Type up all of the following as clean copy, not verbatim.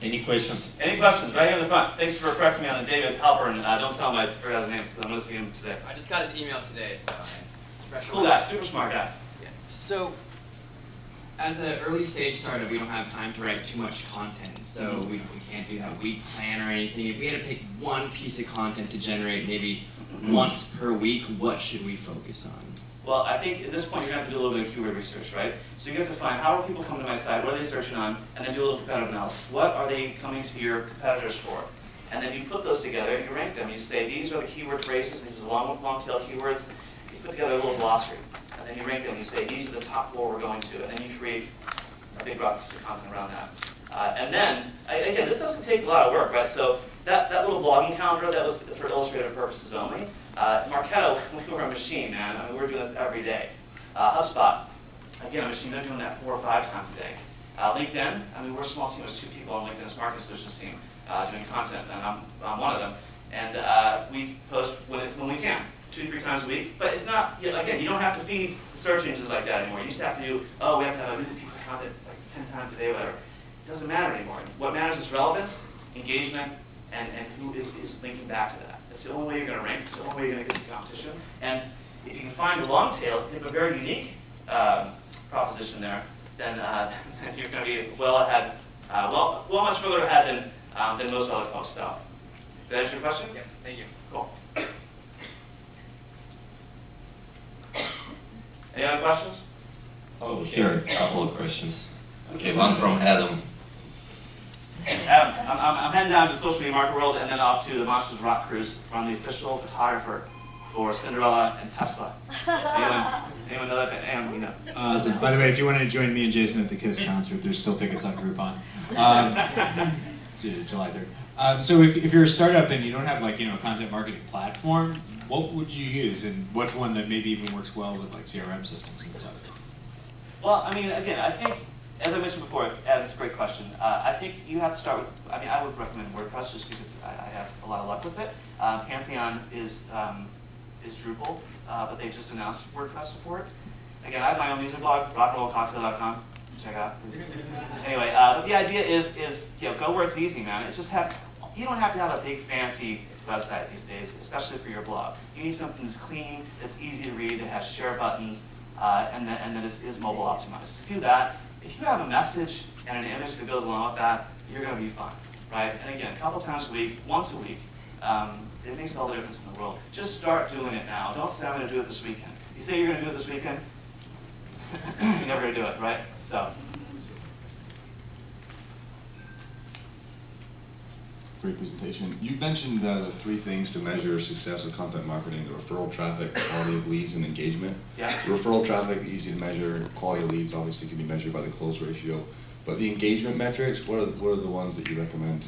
Any questions? Any questions? Right here in the front. Thanks for correcting me on the David Halpern. Don't tell him I forgot his name because I'm going to see him today. I just got his email today, so. He's a cool guy, super smart guy. Yeah. So, as an early stage startup, we don't have time to write too much content, so we can't do that week plan or anything. If we had to pick one piece of content to generate maybe once per week, what should we focus on? Well, I think at this point you're going to have to do a little bit of keyword research, right? So you have to find how are people coming to my site, what are they searching on, and then do a little competitive analysis. What are they coming to your competitors for? And then you put those together and you rank them. You say these are the keyword phrases, these are the long tail keywords. You put together a little glossary, and then you rank them. You say these are the top 4 we're going to, and then you create a big rock piece of content around that. And then, again, this doesn't take a lot of work, right? So that little blogging calendar, that was for illustrative purposes only. Marketo, we were a machine, man. I mean, we were doing this every day. HubSpot, again, a machine. They're doing that 4 or 5 times a day. LinkedIn, I mean, we're a small team. There's 2 people on LinkedIn's market solutions team doing content, and I'm one of them. And we post when we can, 2-3 times a week. But it's not, again, you don't have to feed the search engines like that anymore. You used to have to do, we have to have a new piece of content like 10 times a day, whatever. It doesn't matter anymore. What matters is relevance, engagement, and who is linking back to that. It's the only way you're going to rank. It's the only way you're going to get to competition. And if you can find the long tails, if you have a very unique proposition there, then you're going to be well ahead, well much further ahead than most other folks. So, did that answer your question? Yeah, thank you. Cool. Any other questions? Oh, here, a couple of questions. Okay, one from Adam. Adam, I'm heading down to social media market world and then off to the Monsters Rock Cruise. I'm the official photographer for Cinderella and Tesla. Anyone know that? And we know. So, by the way, if you want to join me and Jason at the KISS concert, there's still tickets on Groupon. It's July 3rd. So if you're a startup and you don't have a content marketing platform, what would you use, and what's one that maybe even works well with like CRM systems and stuff? Well, I mean, again, I think, as I mentioned before, Adam, it's a great question. I think you have to start with, I would recommend WordPress just because I have a lot of luck with it. Pantheon is Drupal, but they just announced WordPress support. Again, I have my own music blog, rockandrollcocktail.com. Check it out. Anyway, but the idea is go where it's easy, man. It's just you don't have to have a big fancy website these days, especially for your blog. You need something that's clean, that's easy to read, that has share buttons, and that is mobile optimized. To do that, if you have a message and an image that goes along with that, you're going to be fine, right? And again, a couple times a week, once a week, it makes all the difference in the world. Just start doing it now. Don't say I'm going to do it this weekend. You say you're going to do it this weekend, you're never going to do it, right? So. Great presentation. You mentioned the 3 things to measure success of content marketing: the referral traffic, quality of leads, and engagement. Yeah. Referral traffic, easy to measure. Quality of leads obviously can be measured by the close ratio. But the engagement metrics, what are the ones that you recommend?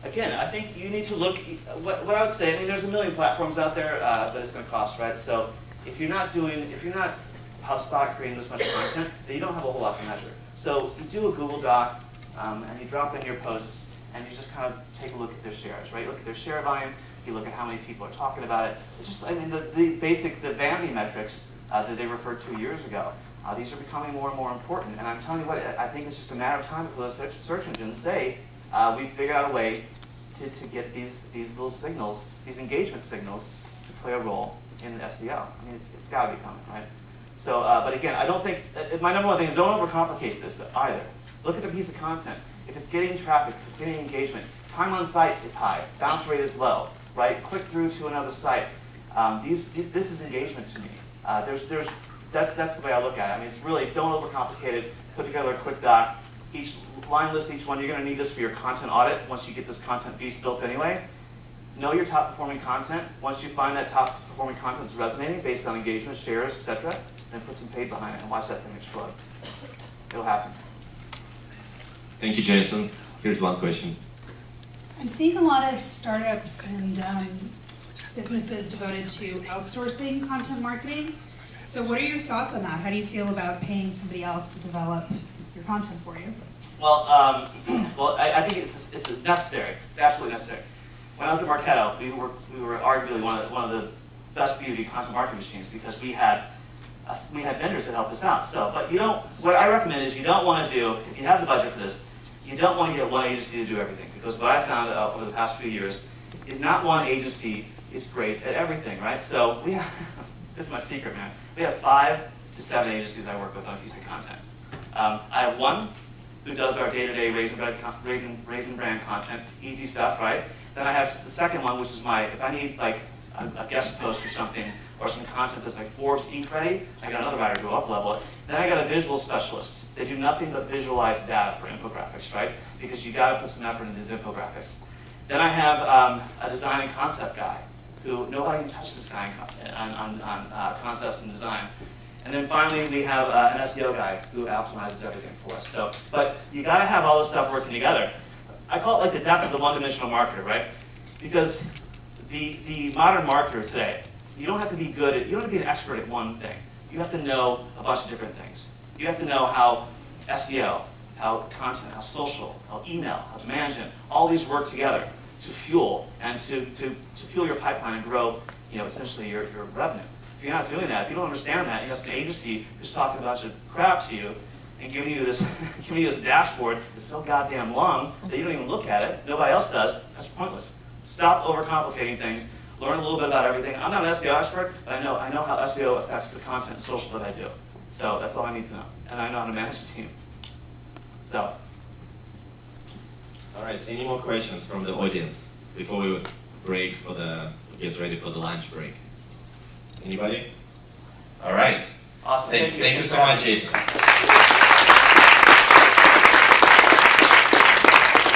Again, I think you need to look, what I would say, I mean, there's a million platforms out there, but it's going to cost, right? So if you're not HubSpot creating this much content, then you don't have a whole lot to measure. So you do a Google Doc, and you drop in your posts, and you just kind of take a look at their shares, right? You look at their share volume, you look at how many people are talking about it. It's just, I mean, the vanity metrics that they referred to years ago, these are becoming more and more important. And I'm telling you what, I think it's just a matter of time before the search engines say, we figured out a way to get these little signals, these engagement signals, to play a role in SEO. I mean, it's got to be coming, right? So, but again, I don't think, my number one thing is don't overcomplicate this either. Look at the piece of content. If it's getting traffic, if it's getting engagement, time on site is high, bounce rate is low, right? Click through to another site. This is engagement to me. That's the way I look at it. I mean, it's really, don't overcomplicate it. Put together a quick doc. Each line list each one. You're going to need this for your content audit once you get this content piece built anyway. Know your top performing content. Once you find that top performing content is resonating based on engagement, shares, etc., then put some paid behind it and watch that thing explode. It'll happen. Thank you, Jason. Here's one question. I'm seeing a lot of startups and businesses devoted to outsourcing content marketing. So what are your thoughts on that? How do you feel about paying somebody else to develop your content for you? Well, I think it's necessary. It's absolutely necessary. When I was at Marketo, we were arguably one of the best B2B content marketing machines because we had vendors that helped us out. So, but what I recommend is you don't want to do, if you have the budget for this, you don't want to get one agency to do everything, because what I found over the past few years is not one agency is great at everything, right? So we have, this is my secret, man. We have 5 to 7 agencies I work with on a piece of content. I have one who does our day-to-day Raisin brand content, easy stuff, right? Then I have the second one, which is if I need like a guest post or something, or some content that's like Forbes Inc. ready, I got another writer to up-level it. Then I got a visual specialist. They do nothing but visualize data for infographics, right? Because you got to put some effort into these infographics. Then I have a design and concept guy, who nobody can touch this guy on concepts and design. And then finally, we have an SEO guy who optimizes everything for us. So, but you got to have all this stuff working together. I call it like the death of the one-dimensional marketer, right? Because the modern marketer today, you don't have to be you don't have to be an expert at one thing. You have to know a bunch of different things. You have to know how SEO, how content, how social, how email, how demand gen, all these work together to fuel and to fuel your pipeline and grow, essentially your revenue. If you're not doing that, if you don't understand that, you have an agency who's talking a bunch of crap to you and giving you this dashboard that's so goddamn long that you don't even look at it. Nobody else does. That's pointless. Stop overcomplicating things. Learn a little bit about everything. I'm not an SEO expert, but I know how SEO affects the content and social that I do. So that's all I need to know. And I know how to manage the team. So. All right, any more questions from the audience before we get ready for the lunch break? Anybody? All right. Awesome. Thank you so much, Jason.